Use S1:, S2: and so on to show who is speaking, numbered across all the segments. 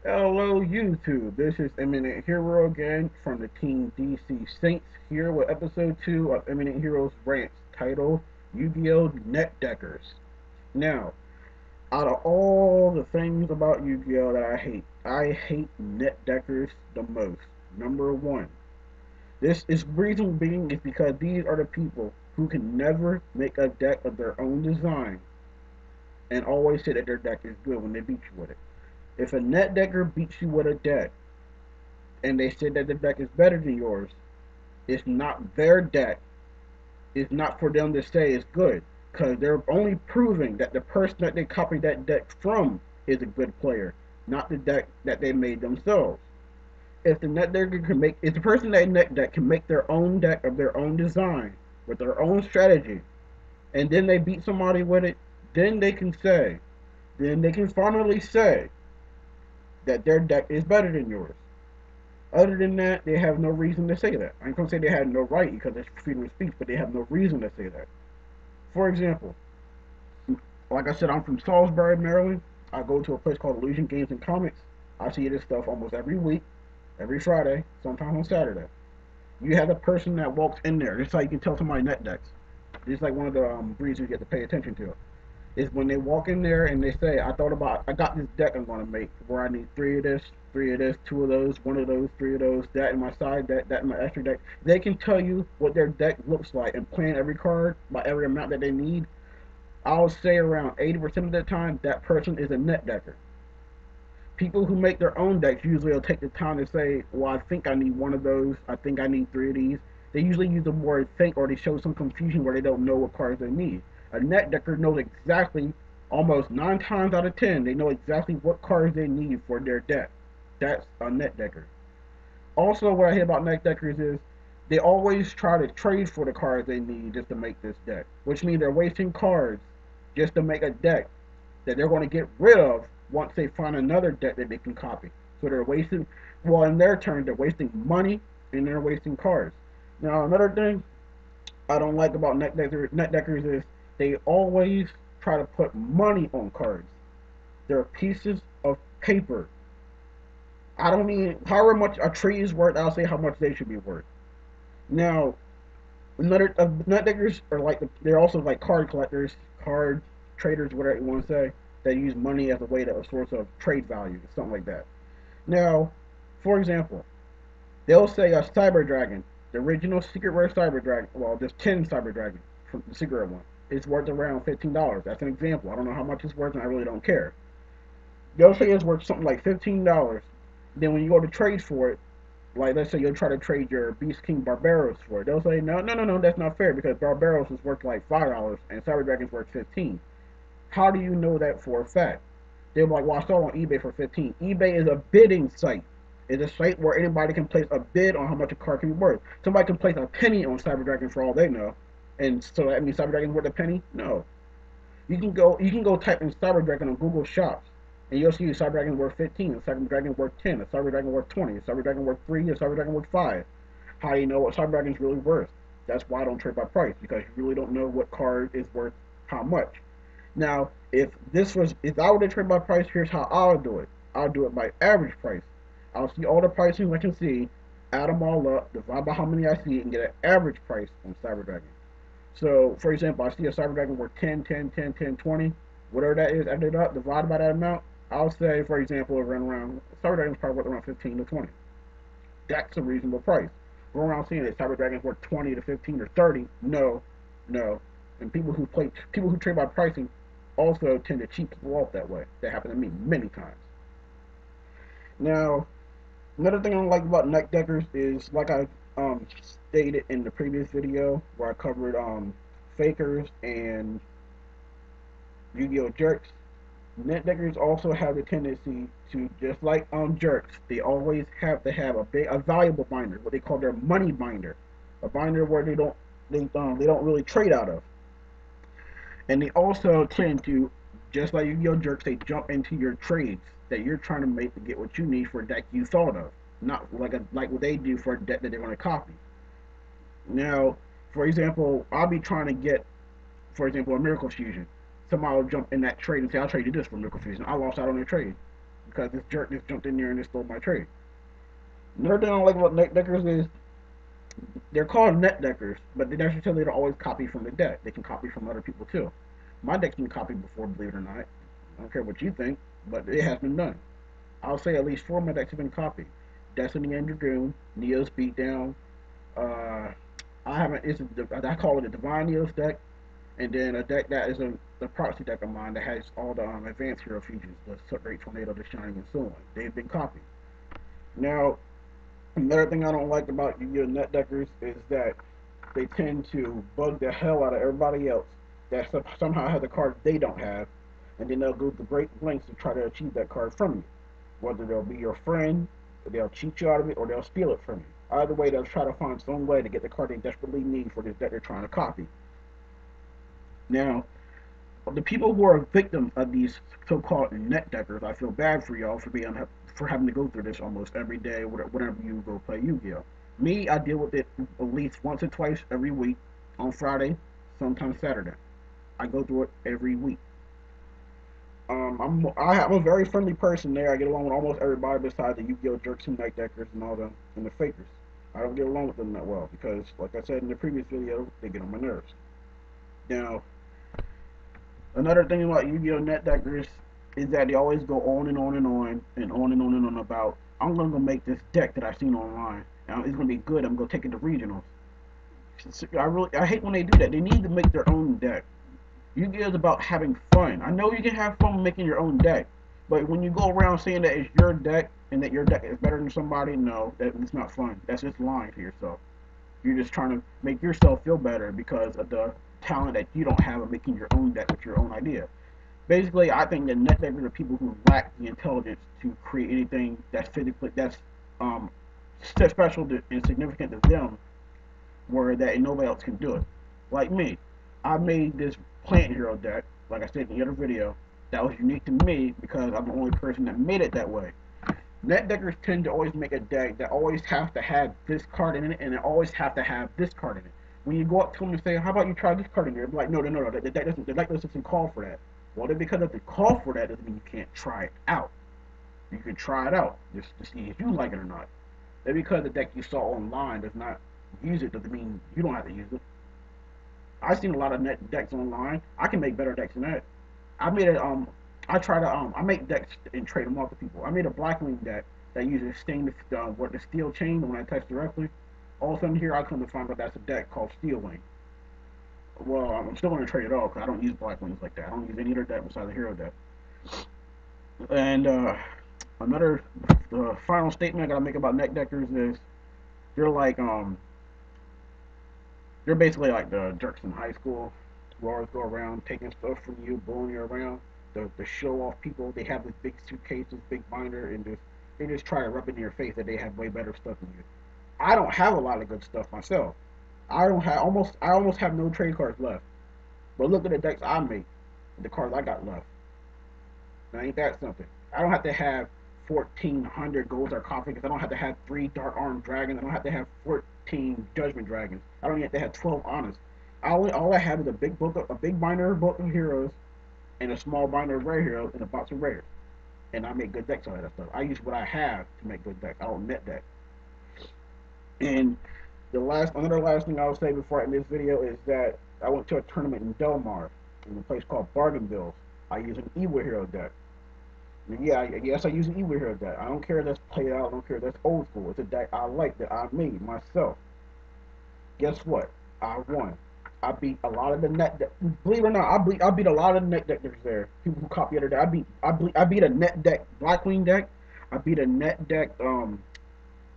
S1: Hello YouTube, this is Eminent Hero again from the Team DC Saints here with episode 2 of Eminent Heroes Rant titled Yu-Gi-Oh! Net Deckers. Now, out of all the things about Yu-Gi-Oh! That I hate net deckers the most. Number one, this is reason being is because these are the people who can never make a deck of their own design and always say that their deck is good when they beat you with it. If a net decker beats you with a deck and they said that the deck is better than yours, it's not their deck. It's not for them to say it's good because they're only proving that the person that they copied that deck from is a good player, not the deck that they made themselves. If the net decker can make, if the person that net deck can make their own deck of their own design with their own strategy, and then they beat somebody with it, then they can say, then they can finally say that their deck is better than yours. Other than that, they have no reason to say that. I ain't gonna say they had no right because it's freedom of speech, but they have no reason to say that. For example, like I said, I'm from Salisbury, Maryland. I go to a place called Illusion Games and Comics. I see this stuff almost every week, every Friday, sometimes on Saturday. You have the person that walks in there. This is how you can tell somebody net decks. This is like one of the reasons you get to pay attention to. Is when they walk in there and they say, I got this deck I'm going to make where I need three of this, two of those, one of those, three of those, that in my side deck, that in my extra deck. They can tell you what their deck looks like and plan every card by every amount that they need. I'll say around 80% of the time, that person is a net decker. People who make their own decks usually will take the time to say, well, I think I need one of those, I think I need three of these. They usually use the word think or they show some confusion where they don't know what cards they need. A net decker knows exactly, almost 9 times out of 10, they know exactly what cards they need for their deck. That's a net decker. Also, what I hear about net deckers is they always try to trade for the cards they need just to make this deck, which means they're wasting cards just to make a deck that they're going to get rid of once they find another deck that they can copy. So they're wasting, well, in their turn, they're wasting money and they're wasting cards. Now, another thing I don't like about net deckers is they always try to put money on cards. They're pieces of paper. I don't mean however much a tree is worth. I'll say how much they should be worth. Now, another net deckers are like they're also like card collectors, card traders, whatever you want to say. That use money as a way to a source of trade value, something like that. Now, for example, they'll say a Cyber Dragon, the original Secret Rare Cyber Dragon, well, there's 10 Cyber Dragons from the Secret Rare one, is worth around $15. That's an example. I don't know how much it's worth, and I really don't care. They'll say it's worth something like $15. Then when you go to trade for it, like let's say you'll try to trade your Beast King Barbaros for it, they'll say no, that's not fair because Barbaros is worth like $5 and Cyber Dragon's worth 15. How do you know that for a fact? They're like, well, I saw it on eBay for 15. eBay is a bidding site. It's a site where anybody can place a bid on how much a card can be worth. Somebody can place a penny on Cyber Dragon for all they know, and so that means Cyber Dragon's worth a penny. No, you can go type in Cyber Dragon on Google Shops, and you'll see a Cyber Dragon worth 15, a Cyber Dragon worth 10, a Cyber Dragon worth 20, a Cyber Dragon worth 3, a Cyber Dragon worth 5. How do you know what Cyber Dragon's really worth? That's why I don't trade by price because you really don't know what card is worth how much. Now, if I were to trade by price, here's how I'll do it. I'll do it by average price. I'll see all the pricing I can see, add them all up, divide by how many I see, and get an average price on Cyber Dragon. So, for example, I see a Cyber Dragon worth 10, 10, 10, 10, 20, whatever that is, add it up, divide by that amount. I'll say, for example, around Cyber Dragon's probably worth around 15 to 20. That's a reasonable price. Go around seeing that Cyber Dragon's worth 20 to 15 or 30. No, no. And people who trade by pricing also tend to cheat people off that way. That happened to me many times. Now, another thing I don't like about net deckers is, like I stated in the previous video where I covered fakers and Yu-Gi-Oh jerks. Net deckers also have the tendency to, just like jerks, they always have to have a valuable binder, what they call their money binder, a binder where they don't really trade out of, and they also tend to, just like Yu-Gi-Oh jerks, they jump into your trades that you're trying to make to get what you need for a deck you thought of, not like what they do for a deck that they're going to copy. Now, for example, I'll be trying to get, for example, a Miracle Fusion. Somebody will jump in that trade and say, I'll trade you this for Miracle Fusion. I lost out on the trade. because this jerk just jumped in there and just stole my trade. Another thing I don't like about net deckers is they're called net deckers, but they necessarily don't always copy from the deck. They can copy from other people too. My deck's been copied before, believe it or not. I don't care what you think, but it has been done. I'll say at least four of my decks have been copied. Destiny and Dragoon, Neo's Beatdown. Uh, I haven't. I call it a Divine Neos deck, and then a deck that is a proxy deck of mine that has all the advanced hero features, the Great Tornado, the Shining, and so on. They've been copied. Now, another thing I don't like about your net deckers is that they tend to bug the hell out of everybody else that somehow has a card they don't have, and then they'll go to great lengths to try to achieve that card from you. Whether they'll be your friend, or they'll cheat you out of it, or they'll steal it from you. Either way, they'll try to find some way to get the card they desperately need for this deck they're trying to copy. Now, the people who are victims of these so-called net deckers, I feel bad for y'all for having to go through this almost every day whenever you go play Yu-Gi-Oh. Me, I deal with it at least once or twice every week on Friday, sometimes Saturday. I go through it every week. I'm a very friendly person there. I get along with almost everybody besides the Yu-Gi-Oh jerks and night deckers and all them and the fakers. I don't get along with them that well because, like I said in the previous video, they get on my nerves. Now, another thing about Yu-Gi-Oh net deckers is that they always go on and on and on and on and on and on about I'm gonna go make this deck that I've seen online. And it's gonna be good. I'm gonna take it to regionals. I hate when they do that. They need to make their own deck. Yu-Gi-Oh is about having fun. I know you can have fun making your own deck, but when you go around saying that it's your deck and that your deck is better than somebody, no, it's not fun. That's just lying to yourself. You're just trying to make yourself feel better because of the talent that you don't have of making your own deck with your own idea. Basically, I think that net deckers are people who lack the intelligence to create anything that's um, special and significant to them, where that nobody else can do it. Like me, I made this plant hero deck, like I said in the other video, that was unique to me because I'm the only person that made it that way. Net deckers tend to always make a deck that always has to have this card in it, and it always have to have this card in it. When you go up to them and say, "How about you try this card in here?" They're like, "No, no, no, no. The deck doesn't call for that." Well, then because of the call for that doesn't mean you can't try it out. You can try it out just to see if you like it or not. Then because the deck you saw online does not use it doesn't mean you don't have to use it. I've seen a lot of net decks online. I can make better decks than that. I made a I make decks and trade them off to people. I made a Blackwing deck that uses stainless what the steel chain when I touch directly. All of a sudden here I come to find out that's a deck called Steel Wing. Well, I'm still going to trade it off because I don't use Blackwings like that. I don't use any other deck besides the hero deck. And another final statement I gotta make about net deckers is they're like they're basically like the jerks in high school who always go around taking stuff from you, bullying you around. The show off people, they have this big suitcase, this big binder, and they just try to rub it in your face that they have way better stuff than you. I don't have a lot of good stuff myself. I almost have no trade cards left. But look at the decks I make, the cards I got left. Now ain't that something? I don't have to have 1,400 gold sarcophagus. I don't have to have 3 dark armed dragons. I don't have to have 14 judgment dragons. I don't even have to have 12 honest. All I have is a big binder book of heroes, and a small binder of rare heroes, and a box of rares. And I make good decks out of that stuff. I use what I have to make good decks. I don't net deck. And another last thing I'll say before I end this video is that I went to a tournament in Delmar, in a place called Bargain Bills. I use an Evil Hero deck. Yeah, yes, I use an Evil Hero deck. I don't care if that's played out. I don't care if that's old school. It's a deck I like that I made myself. Guess what? I won. I beat a lot of the believe it or not, I beat a lot of the net deckers there. People who copy other deck. I beat a net deck Blackwing deck. I beat a net deck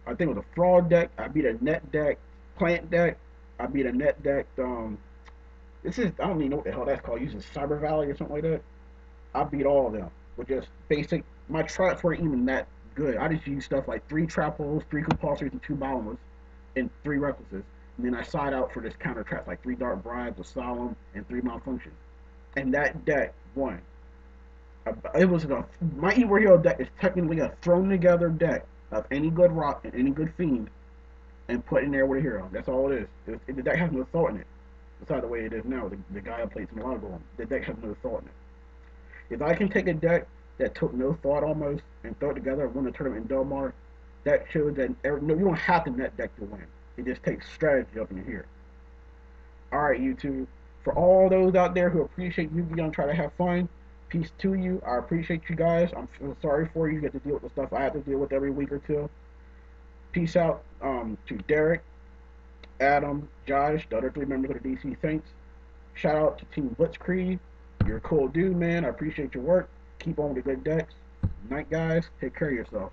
S1: I think it was a fraud deck. I beat a net deck plant deck. I beat a net deck this is I don't even know what the hell that's called. Using Cyber Valley or something like that. I beat all of them with just basic. My traps weren't even that good. I just used stuff like 3 trap holes, 3 compulsories, and 2 bottomless, and 3 recklesses. And then I side out for this counter traps like 3 dark bribes, a solemn, and 3 malfunction. And that deck won. It was my Evil Hero deck is technically a thrown together deck of any good rock and any good fiend, and put in there with a hero. That's all it is. The deck has no thought in it. Besides the way it is now, the guy I played some while ago, the deck has no thought in it. If I can take a deck that took no thought almost and threw it together and won the tournament in Delmar. That shows that no, you don't have to net deck to win. It just takes strategy up in here. All right, YouTube. For all those out there who appreciate Yu-Gi-Oh! And try to have fun, peace to you. I appreciate you guys. I'm sorry for you. You get to deal with the stuff I have to deal with every week or two. Peace out to Derek, Adam, Josh, the other three members of the DC Saints. Shout out to Team Blitzkrieg. You're a cool dude, man. I appreciate your work. Keep on with the good decks. Night, guys. Take care of yourself.